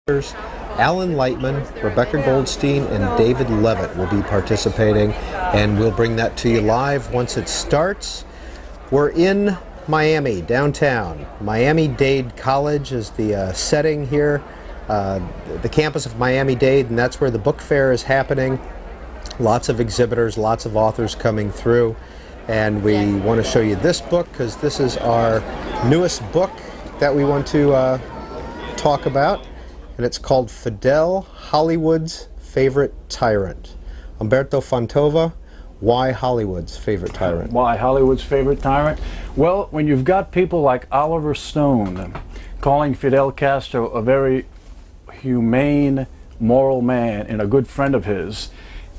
Alan Lightman, Rebecca Goldstein, and David Levitt will be participating, and we'll bring that to you live once it starts. We're in Miami, downtown. Miami-Dade College is the setting here, the campus of Miami-Dade, and that's where the book fair is happening. Lots of exhibitors, lots of authors coming through, and we want to show you this book because this is our newest book that we want to talk about. And it's called Fidel, Hollywood's Favorite Tyrant. Umberto Fontova, why Hollywood's favorite tyrant? Why Hollywood's favorite tyrant? Well, when you've got people like Oliver Stone calling Fidel Castro a very humane, moral man and a good friend of his,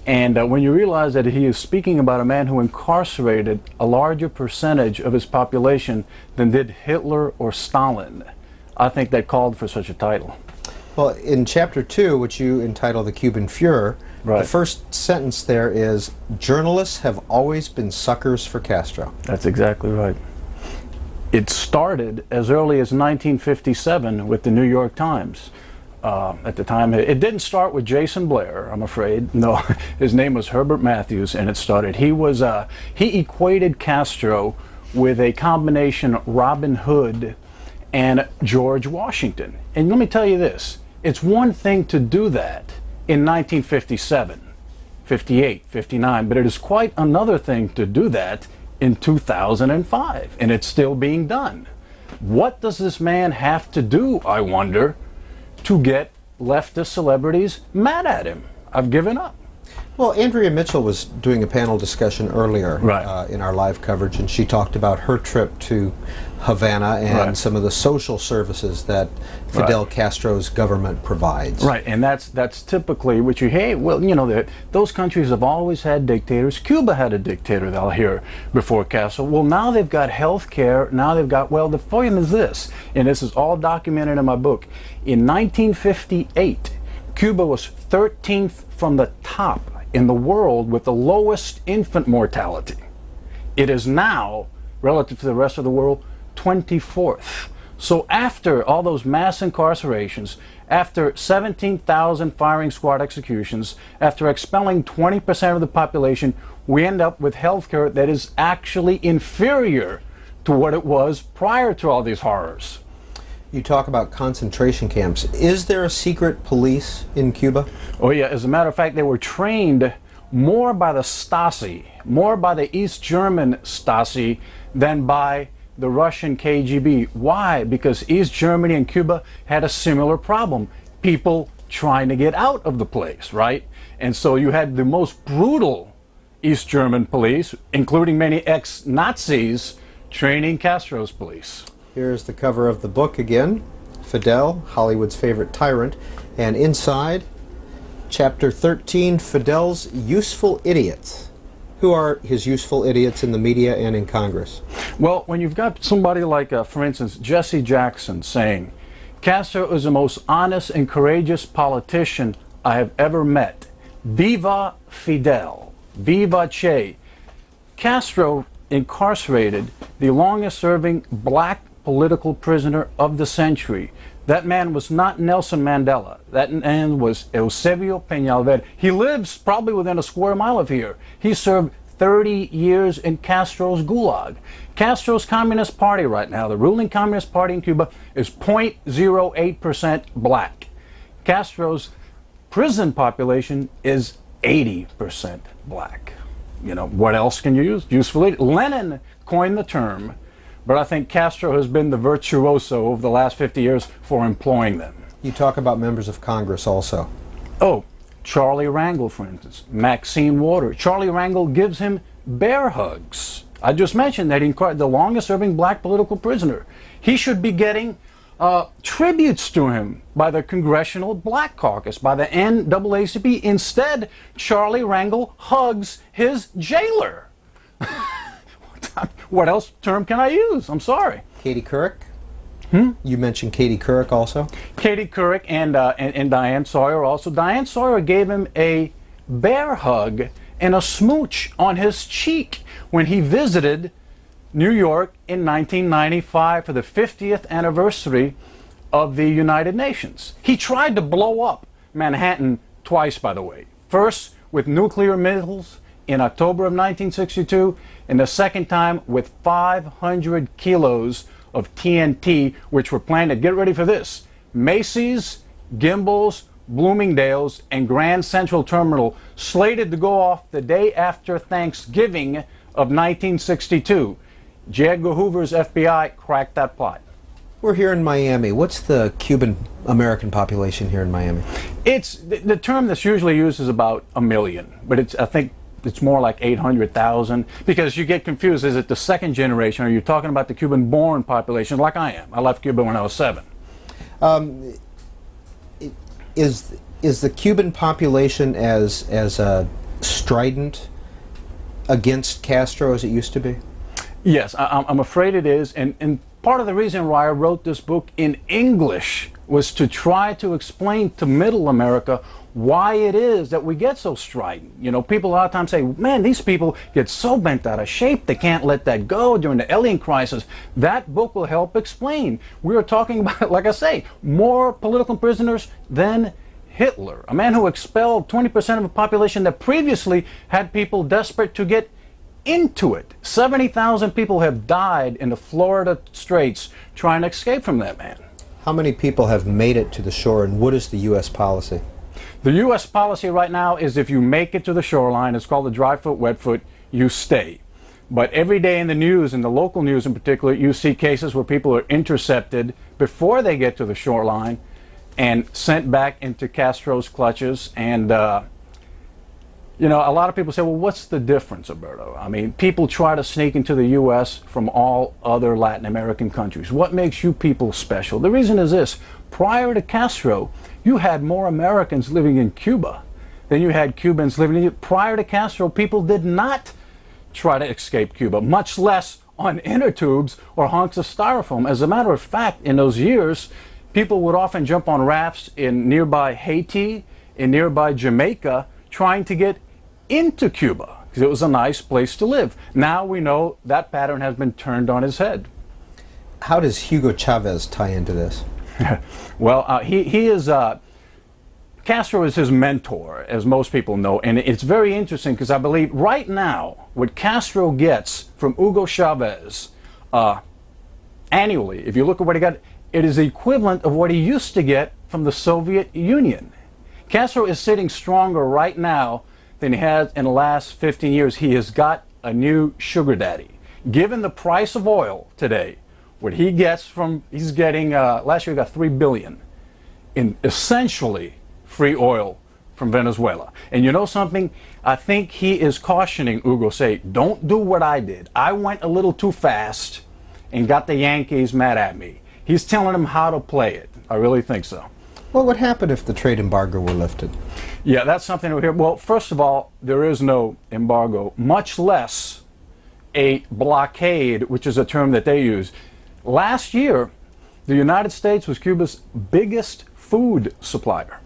and when you realize that he is speaking about a man who incarcerated a larger percentage of his population than did Hitler or Stalin, I think that called for such a title. Well, in chapter 2, which you entitle The Cuban Fuhrer, right, the first sentence there is, journalists have always been suckers for Castro. That's exactly right. It started as early as 1957 with the New York Times. At the time, it didn't start with Jason Blair, I'm afraid. No, his name was Herbert Matthews, and it started. He equated Castro with a combination Robin Hood and George Washington. And let me tell you this. It's one thing to do that in 1957, 58, 59, but it is quite another thing to do that in 2005, and it's still being done. What does this man have to do, I wonder, to get leftist celebrities mad at him? I've given up. Well, Andrea Mitchell was doing a panel discussion earlier right, in our live coverage, and she talked about her trip to Havana and right, some of the social services that Fidel right, Castro's government provides. Right, and that's typically what you hear. Well, you know, those countries have always had dictators. Cuba had a dictator, they'll hear, before Castro. Well, now they've got health care. Now they've got, well, the point is this, and this is all documented in my book. In 1958, Cuba was 13th from the top in the world with the lowest infant mortality. It is now, relative to the rest of the world, 24th. So after all those mass incarcerations, after 17,000 firing squad executions, after expelling 20% of the population, we end up with healthcare that is actually inferior to what it was prior to all these horrors. You talk about concentration camps. Is there a secret police in Cuba? Oh yeah, as a matter of fact, they were trained more by the Stasi, more by the East German Stasi than by the Russian KGB. Why? Because East Germany and Cuba had a similar problem. People trying to get out of the place, right? And so you had the most brutal East German police, including many ex-Nazis, training Castro's police. Here's the cover of the book again, Fidel, Hollywood's Favorite Tyrant, and inside, Chapter 13, Fidel's Useful Idiots. Who are his useful idiots in the media and in Congress? Well, when you've got somebody like, for instance, Jesse Jackson saying, Castro is the most honest and courageous politician I have ever met. Viva Fidel. Viva Che. Castro incarcerated the longest-serving black political prisoner of the century. That man was not Nelson Mandela. That man was Eusebio Peñalver. He lives probably within a square mile of here. He served 30 years in Castro's gulag. Castro's Communist Party right now, the ruling Communist Party in Cuba, is 0.08% black. Castro's prison population is 80% black. You know, what else can you use? Usefully, Lenin coined the term, but I think Castro has been the virtuoso over the last 50 years for employing them. You talk about members of Congress also. Oh, Charlie Rangel, for instance, Maxine Waters. Charlie Rangel gives him bear hugs. I just mentioned that the longest-serving black political prisoner. He should be getting tributes to him by the Congressional Black Caucus, by the NAACP. Instead, Charlie Rangel hugs his jailer. What else term can I use? I'm sorry. Katie Couric? You mentioned Katie Couric also? Katie Couric and Diane Sawyer also. Diane Sawyer gave him a bear hug and a smooch on his cheek when he visited New York in 1995 for the 50th anniversary of the United Nations. He tried to blow up Manhattan twice, by the way. First with nuclear missiles in October of 1962, and the second time with 500 kilos of TNT, which were planned at, get ready for this, Macy's, Gimbel's, Bloomingdale's, and Grand Central Terminal, slated to go off the day after Thanksgiving of 1962. J. Edgar Hoover's FBI cracked that plot. We're here in Miami. What's the Cuban American population here in Miami? It's the term that's usually used is about 1 million, but I think it's more like 800,000, because you get confused. Is it the second generation, or are you talking about the Cuban-born population, like I am? I left Cuba when I was 7. Is the Cuban population as strident against Castro as it used to be? Yes, I'm afraid it is, and part of the reason why I wrote this book in English was to try to explain to Middle America why it is that we get so strident. You know, people a lot of times say, man, these people get so bent out of shape, they can't let that go during the alien crisis. That book will help explain. We are talking about, like I say, more political prisoners than Hitler, a man who expelled 20% of a population that previously had people desperate to get into it. 70,000 people have died in the Florida Straits trying to escape from that man. How many people have made it to the shore, and what is the U.S. policy? The U.S. policy right now is if you make it to the shoreline, it's called the dry foot, wet foot, you stay. But every day in the news, in the local news in particular, you see cases where people are intercepted before they get to the shoreline and sent back into Castro's clutches. And you know, a lot of people say, well, what's the difference, Alberto? I mean, people try to sneak into the U.S. from all other Latin American countries. What makes you people special? The reason is this. Prior to Castro, you had more Americans living in Cuba than you had Cubans living in. Prior to Castro, people did not try to escape Cuba, much less on inner tubes or hunks of styrofoam. As a matter of fact, in those years, people would often jump on rafts in nearby Haiti, in nearby Jamaica, trying to get into Cuba, because it was a nice place to live. Now we know that pattern has been turned on his head. How does Hugo Chavez tie into this? Well, he is, Castro is his mentor, as most people know, and it's very interesting because I believe right now what Castro gets from Hugo Chavez annually, if you look at what he got, it is the equivalent of what he used to get from the Soviet Union. Castro is sitting stronger right now than he has in the last 15 years. He has got a new sugar daddy. Given the price of oil today, what he gets from, he's getting, last year he got $3 billion in essentially free oil from Venezuela. And you know something? I think he is cautioning Hugo, say, don't do what I did. I went a little too fast and got the Yankees mad at me. He's telling him how to play it. I really think so. What would happen if the trade embargo were lifted? Yeah, that's something we hear. Well, first of all, there is no embargo, much less a blockade, which is a term that they use. Last year, the United States was Cuba's biggest food supplier.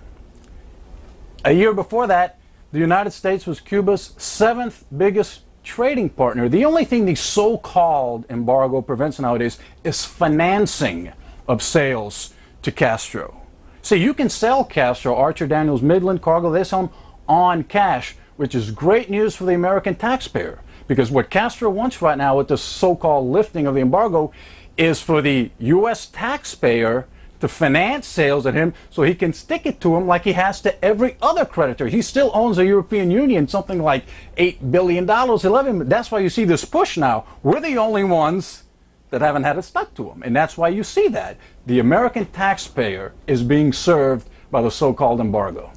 A year before that, the United States was Cuba's 7th biggest trading partner. The only thing the so-called embargo prevents nowadays is financing of sales to Castro. See, you can sell Castro, Archer Daniels, Midland, Cargill, they sell them on cash, which is great news for the American taxpayer. Because what Castro wants right now with the so-called lifting of the embargo is for the U.S. taxpayer to finance sales at him so he can stick it to him like he has to every other creditor. He still owns the European Union, something like $8 billion, $11 billion. That's why you see this push now. We're the only ones that haven't had it stuck to them. And that's why you see that. The American taxpayer is being served by the so-called embargo.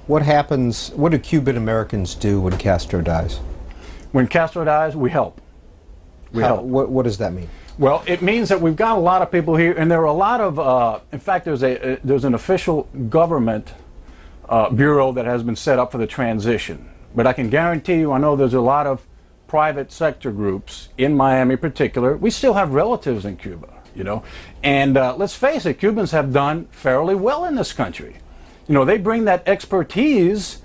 What happens, what do Cuban Americans do when Castro dies? When Castro dies, we help. We help. What does that mean? Well, it means that we've got a lot of people here, and there are a lot of, in fact, there's an official government bureau that has been set up for the transition. But I can guarantee you, I know there's a lot of private sector groups in Miami in particular. We still have relatives in Cuba, you know. And let's face it, Cubans have done fairly well in this country. You know, they bring that expertise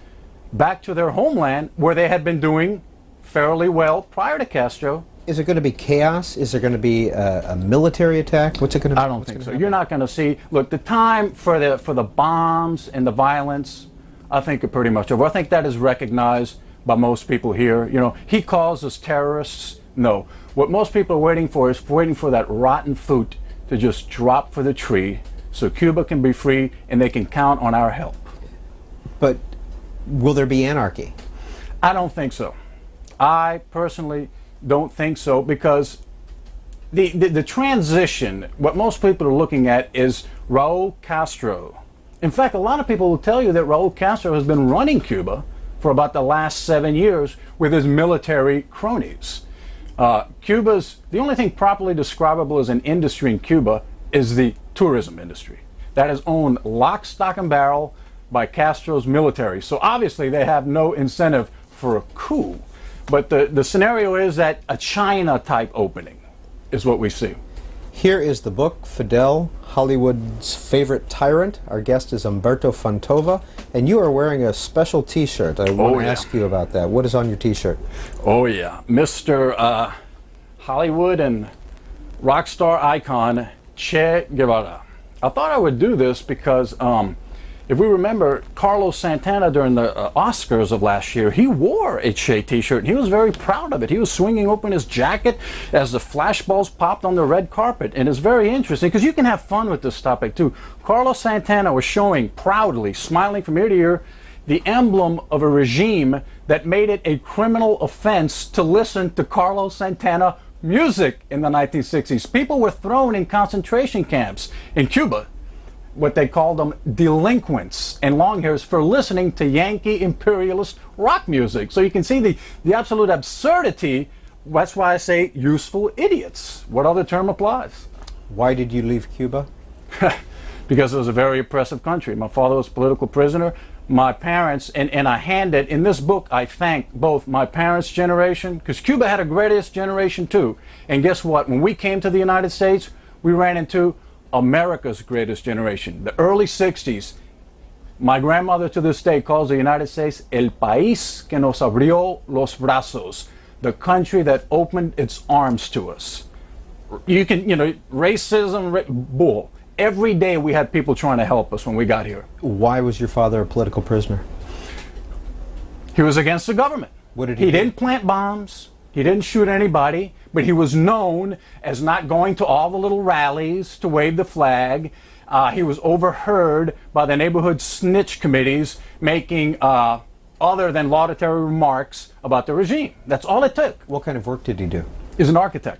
back to their homeland where they had been doing fairly well prior to Castro. Is it going to be chaos? Is there going to be a military attack? What's it going to be? I don't think so. You're not going to see. Look, the time for the bombs and the violence, I think, are pretty much over. I think that is recognized by most people here. You know, he calls us terrorists. No, what most people are waiting for is waiting for that rotten fruit to just drop for the tree, so Cuba can be free and they can count on our help. But will there be anarchy? I don't think so. I personally don't think so, because the transition, what most people are looking at is Raul Castro. In fact, a lot of people will tell you that Raul Castro has been running Cuba for about the last 7 years with his military cronies. The only thing properly describable as an industry in Cuba is the tourism industry. That is owned lock, stock, and barrel by Castro's military. So obviously they have no incentive for a coup. But the scenario is that a China-type opening is what we see. Here is the book, Fidel, Hollywood's Favorite Tyrant. Our guest is Humberto Fontova, and you are wearing a special T-shirt. I want to ask you about that. What is on your T-shirt? Oh, yeah. Mr. Hollywood and rock star icon Che Guevara. I thought I would do this because if we remember, Carlos Santana during the Oscars of last year, he wore a Che T-shirt, and he was very proud of it. He was swinging open his jacket as the flashballs popped on the red carpet, and it's very interesting because you can have fun with this topic too. Carlos Santana was showing proudly, smiling from ear to ear, the emblem of a regime that made it a criminal offense to listen to Carlos Santana music in the 1960s. People were thrown in concentration camps in Cuba, what they called them delinquents and longhairs, for listening to Yankee imperialist rock music. So you can see the absolute absurdity. That's why I say useful idiots. What other term applies? Why did you leave Cuba? Because it was a very oppressive country. My father was a political prisoner. My parents, and I hand it, in this book I thank both my parents' generation, because Cuba had a greatest generation too. And guess what? When we came to the United States, we ran into America's greatest generation. The early 60s, my grandmother to this day calls the United States el país que nos abrió los brazos, the country that opened its arms to us. You can, racism, bull. Every day we had people trying to help us when we got here. Why was your father a political prisoner? He was against the government. What did he do? He didn't plant bombs. He didn't shoot anybody, but he was known as not going to all the little rallies to wave the flag. He was overheard by the neighborhood snitch committees making other than laudatory remarks about the regime. That's all it took. What kind of work did he do? He's an architect.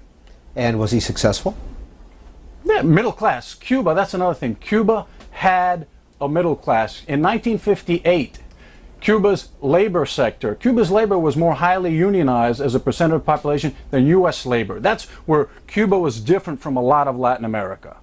And was he successful? Yeah, middle class. Cuba, that's another thing. Cuba had a middle class. In 1958, Cuba's labor was more highly unionized as a percent of the population than U.S. labor. That's where Cuba was different from a lot of Latin America.